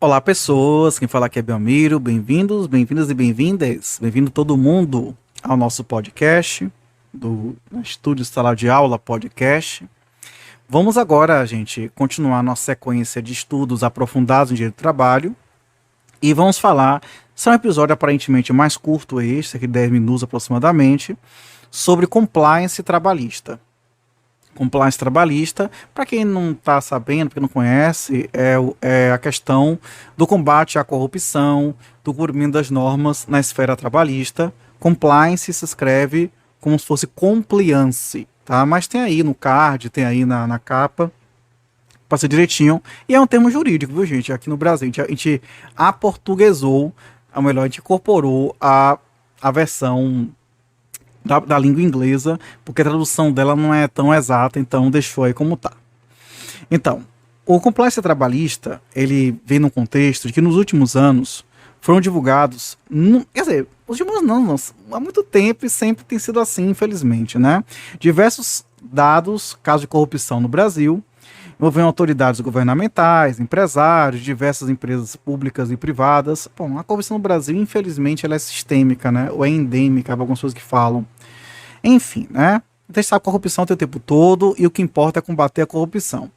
Olá, pessoas. Quem fala aqui é Belmiro. Bem-vindos, bem-vindas e bem-vindas. Bem-vindo todo mundo ao nosso podcast do Estúdio Sala de Aula Podcast. Vamos agora, gente, continuar nossa sequência de estudos aprofundados em direito do trabalho e vamos falar, esse é um episódio aparentemente mais curto este, aqui de 10 minutos aproximadamente, sobre compliance trabalhista. Compliance trabalhista, para quem não está sabendo, para quem não conhece, é a questão do combate à corrupção, do cumprimento das normas na esfera trabalhista. Compliance se escreve como se fosse compliance, tá? Mas tem aí no card, tem aí na capa, para ser direitinho. E é um termo jurídico, viu, gente? Aqui no Brasil, a gente aportuguesou, ou melhor, a gente incorporou a versão da língua inglesa, porque a tradução dela não é tão exata, então deixou aí como tá. Então, o compliance trabalhista, ele vem num contexto de que nos últimos anos foram divulgados, quer dizer, os últimos não, há muito tempo e sempre tem sido assim, infelizmente, né? Diversos dados, casos de corrupção no Brasil, envolvendo autoridades governamentais, empresários, diversas empresas públicas e privadas. Bom, a corrupção no Brasil, infelizmente, ela é sistêmica, né? Ou é endêmica, algumas pessoas que falam. Enfim, né? A gente sabe que a corrupção tem o tempo todo e o que importa é combater a corrupção.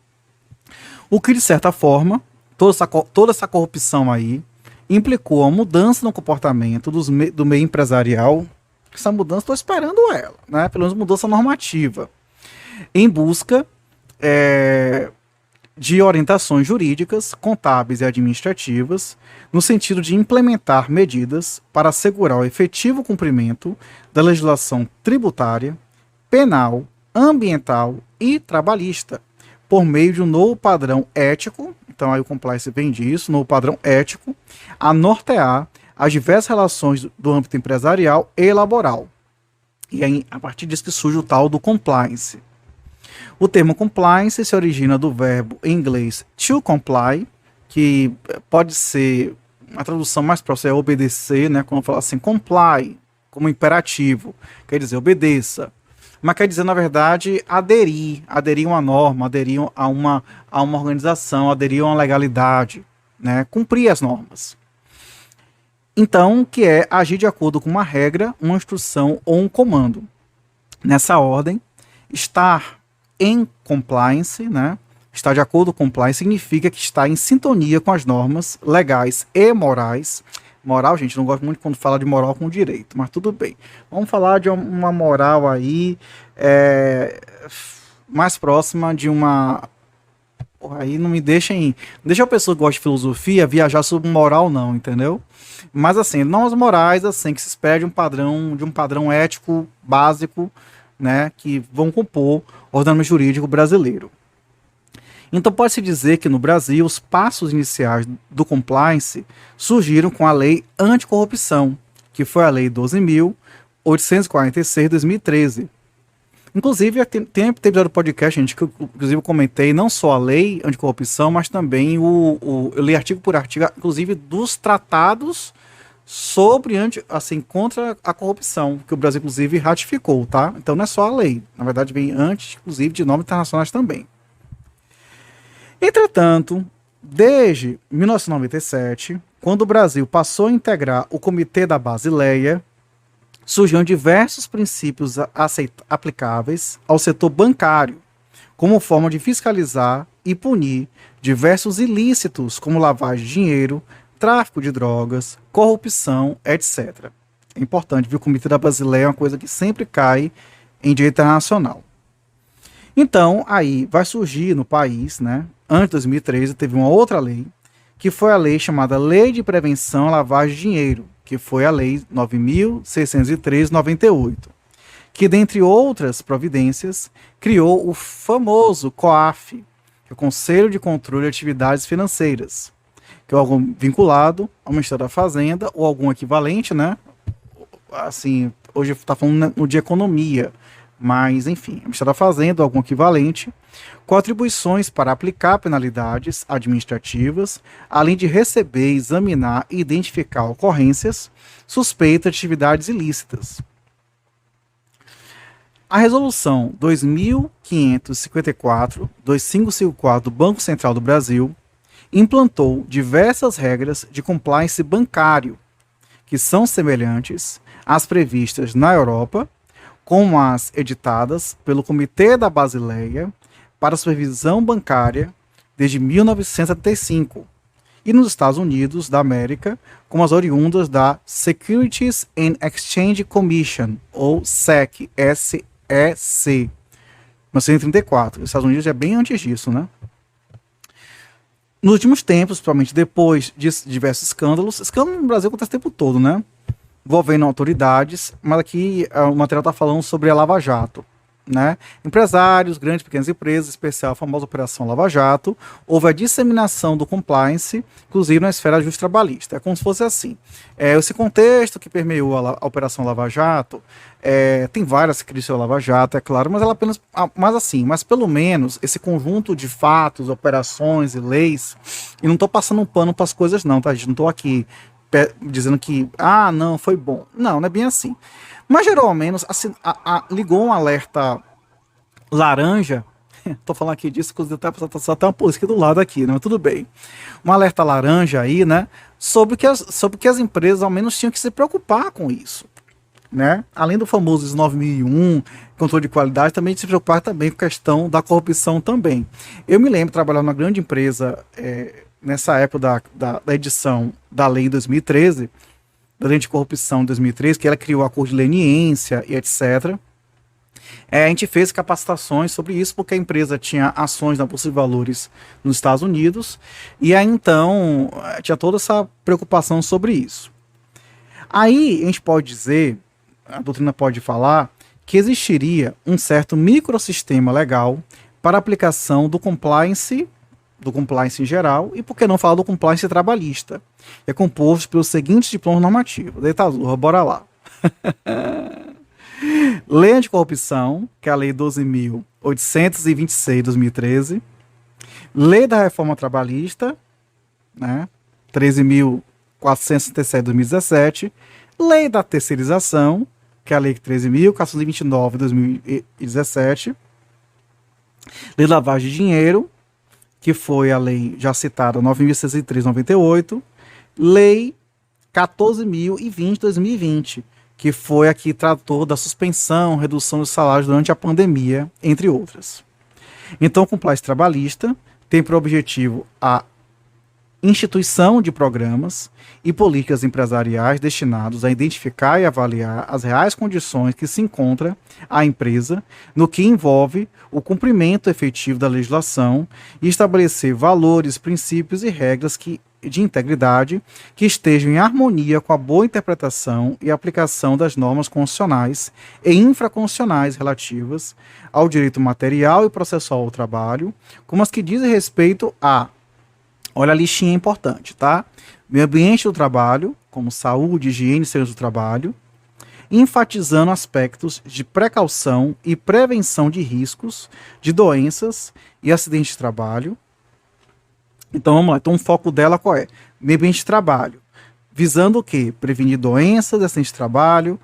O que, de certa forma, toda essa corrupção aí implicou a mudança no comportamento do meio empresarial. Essa mudança, estou esperando ela, né? Pelo menos mudança normativa, em busca de orientações jurídicas, contábeis e administrativas, no sentido de implementar medidas para assegurar o efetivo cumprimento da legislação tributária, penal, ambiental e trabalhista, por meio de um novo padrão ético. Então aí o compliance vem disso, novo padrão ético, a nortear as diversas relações do âmbito empresarial e laboral. E aí, a partir disso que surge o tal do compliance. O termo compliance se origina do verbo em inglês to comply, que pode ser, a tradução mais próxima é obedecer, né? Quando fala assim, comply, como imperativo, quer dizer, obedeça. Mas quer dizer, na verdade, aderir a uma norma, aderir a uma organização, aderir a uma legalidade, né? Cumprir as normas. Então, que é agir de acordo com uma regra, uma instrução ou um comando. Nessa ordem, estar em compliance, né? Estar de acordo com compliance significa que está em sintonia com as normas legais e morais. Moral, gente, não gosto muito quando fala de moral com direito, mas tudo bem. Vamos falar de uma moral aí mais próxima de uma... Porra, aí não me deixem... Não deixa a pessoa que gosta de filosofia viajar sobre moral, não, entendeu? Mas assim, normas morais, assim, que se espera de um padrão ético básico, né, que vão compor o ordenamento jurídico brasileiro. Então pode-se dizer que no Brasil os passos iniciais do compliance surgiram com a Lei Anticorrupção, que foi a Lei 12.846 de 2013. Inclusive, tem episódio do podcast, gente, que eu inclusive comentei não só a Lei Anticorrupção, mas também eu li artigo por artigo, inclusive dos tratados sobre, contra a corrupção, que o Brasil, inclusive, ratificou, tá? Então não é só a lei, na verdade vem antes, inclusive, de normas internacionais também. Entretanto, desde 1997, quando o Brasil passou a integrar o Comitê da Basileia, surgiram diversos princípios aplicáveis ao setor bancário, como forma de fiscalizar e punir diversos ilícitos, como lavagem de dinheiro, tráfico de drogas, corrupção, etc. É importante, viu? O Comitê da Basileia é uma coisa que sempre cai em direito internacional. Então, aí vai surgir no país, né? Antes de 2013, teve uma outra lei, que foi a lei chamada Lei de Prevenção à Lavagem de Dinheiro, que foi a Lei 9.603/98, que, dentre outras providências, criou o famoso COAF, que é o Conselho de Controle de Atividades Financeiras, que é algo vinculado ao Ministério da Fazenda ou algum equivalente, né? Assim, hoje está falando no de economia, mas enfim, o Ministério da Fazenda ou algum equivalente, com atribuições para aplicar penalidades administrativas, além de receber, examinar e identificar ocorrências suspeitas de atividades ilícitas. A resolução 2554/2554 do Banco Central do Brasil implantou diversas regras de compliance bancário, que são semelhantes às previstas na Europa, como as editadas pelo Comitê da Basileia para a Supervisão Bancária desde 1975, e nos Estados Unidos da América, como as oriundas da Securities and Exchange Commission, ou SEC, S-E-C, 1934. Os Estados Unidos é bem antes disso, né? Nos últimos tempos, principalmente depois de diversos escândalos no Brasil acontece o tempo todo, né? Envolvendo autoridades, mas aqui o material está falando sobre a Lava Jato, né? Empresários, grandes e pequenas empresas, em especial a famosa Operação Lava Jato, houve a disseminação do compliance, inclusive na esfera justiça trabalhista. É como se fosse assim. Esse contexto que permeou a Operação Lava Jato, tem várias críticas à Lava Jato, é claro, mas ela apenas, mas pelo menos esse conjunto de fatos, operações e leis, e não estou passando um pano para as coisas não, tá? Gente, não estou aqui dizendo que, não, foi bom. Não é bem assim. Mas geralmente assim, ligou um alerta laranja. Tô falando aqui disso, inclusive só tem uma polícia aqui do lado aqui, né? Mas tudo bem. Um alerta laranja aí, né? Sobre que as empresas ao menos tinham que se preocupar com isso, né? Além do famoso ISO 9001, controle de qualidade, também se preocupar também com a questão da corrupção também. Eu me lembro de trabalhar numa grande empresa nessa época da edição da lei em 2013, da lei de corrupção de 2013, que ela criou a Cor de Leniência e etc. A gente fez capacitações sobre isso, porque a empresa tinha ações na Bolsa de Valores nos Estados Unidos, e aí então tinha toda essa preocupação sobre isso. Aí a gente pode dizer, a doutrina pode falar, que existiria um certo microsistema legal para a aplicação do compliance em geral, e por que não falar do compliance trabalhista? É composto pelos seguintes diplomas normativos. Deitadura, bora lá. Lei Anticorrupção, que é a Lei 12.826 de 2013. Lei da Reforma Trabalhista, né? 13.467 de 2017. Lei da Terceirização, que é a Lei 13.429 de 2017. Lei da Lavagem de Dinheiro, que foi a lei já citada, 9.603 de 98. Lei 14.020 de 2020, que foi a que tratou da suspensão, redução dos salários durante a pandemia, entre outras. Então, o compliance trabalhista tem por objetivo a instituição de programas e políticas empresariais destinados a identificar e avaliar as reais condições que se encontra a empresa no que envolve o cumprimento efetivo da legislação e estabelecer valores, princípios e regras de integridade que estejam em harmonia com a boa interpretação e aplicação das normas constitucionais e infraconstitucionais relativas ao direito material e processual ao trabalho, como as que dizem respeito a, olha a listinha importante, tá? Meio ambiente do trabalho, como saúde, higiene e segurança do trabalho, enfatizando aspectos de precaução e prevenção de riscos, de doenças e acidentes de trabalho. Então vamos lá, então o foco dela qual é? Meio ambiente de trabalho, visando o quê? Prevenir doenças, acidentes de trabalho,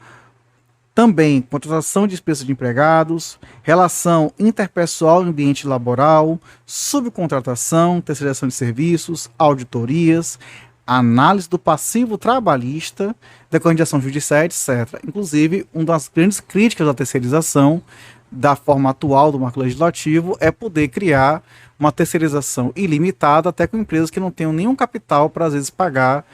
também contratação de despesas de empregados, relação interpessoal no ambiente laboral, subcontratação, terceirização de serviços, auditorias, análise do passivo trabalhista, decorrente de ação judicial, etc. Inclusive, uma das grandes críticas da terceirização, da forma atual do marco legislativo, é poder criar uma terceirização ilimitada, até com empresas que não tenham nenhum capital para, às vezes, pagar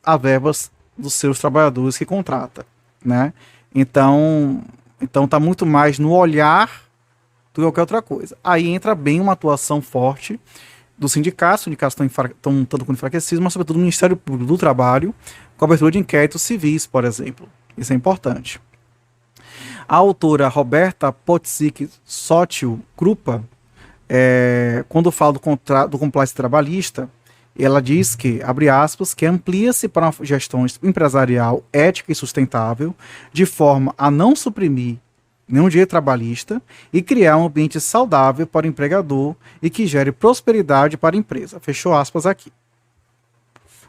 as verbas dos seus trabalhadores que contrata, né? Então está muito mais no olhar do que qualquer outra coisa. Aí entra bem uma atuação forte dos sindicatos. Os sindicatos estão tanto quanto enfraquecidos, mas sobretudo do Ministério Público do Trabalho, com a abertura de inquéritos civis, por exemplo. Isso é importante. A autora Roberta Potzik Sotil Krupa, quando fala do compliance trabalhista, ela diz que, abre aspas, que amplia-se para uma gestão empresarial ética e sustentável, de forma a não suprimir nenhum direito trabalhista e criar um ambiente saudável para o empregador e que gere prosperidade para a empresa. Fechou aspas aqui.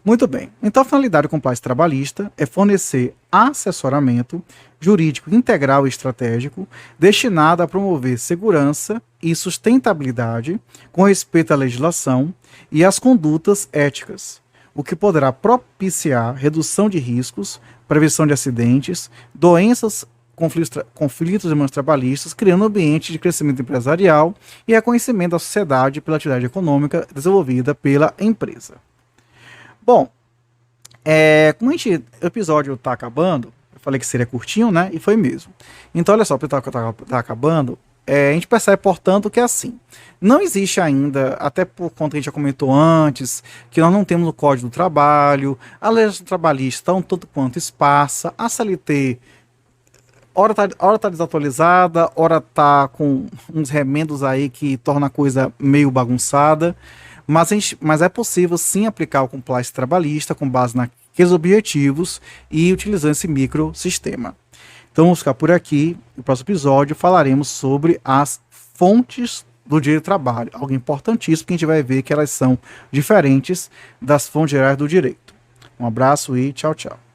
Muito bem. Então, a finalidade do compliance trabalhista é fornecer assessoramento jurídico integral e estratégico destinado a promover segurança e sustentabilidade com respeito à legislação e às condutas éticas, o que poderá propiciar redução de riscos, prevenção de acidentes, doenças, conflitos humanos trabalhistas, criando um ambiente de crescimento empresarial e reconhecimento da sociedade pela atividade econômica desenvolvida pela empresa. Bom, como o episódio está acabando, eu falei que seria curtinho, né? E foi mesmo. Então, olha só, o episódio tá acabando. A gente percebe, portanto, que é assim. Não existe ainda, até por conta que a gente já comentou antes, que nós não temos o Código do Trabalho, a legislação trabalhista está um tanto quanto esparsa, a CLT, ora tá desatualizada, ora está com uns remendos aí que torna a coisa meio bagunçada. Mas é possível sim aplicar o compliance trabalhista com base naqueles objetivos e utilizando esse microsistema. Então vamos ficar por aqui. No próximo episódio falaremos sobre as fontes do direito do trabalho. Algo importantíssimo que a gente vai ver que elas são diferentes das fontes gerais do direito. Um abraço e tchau, tchau.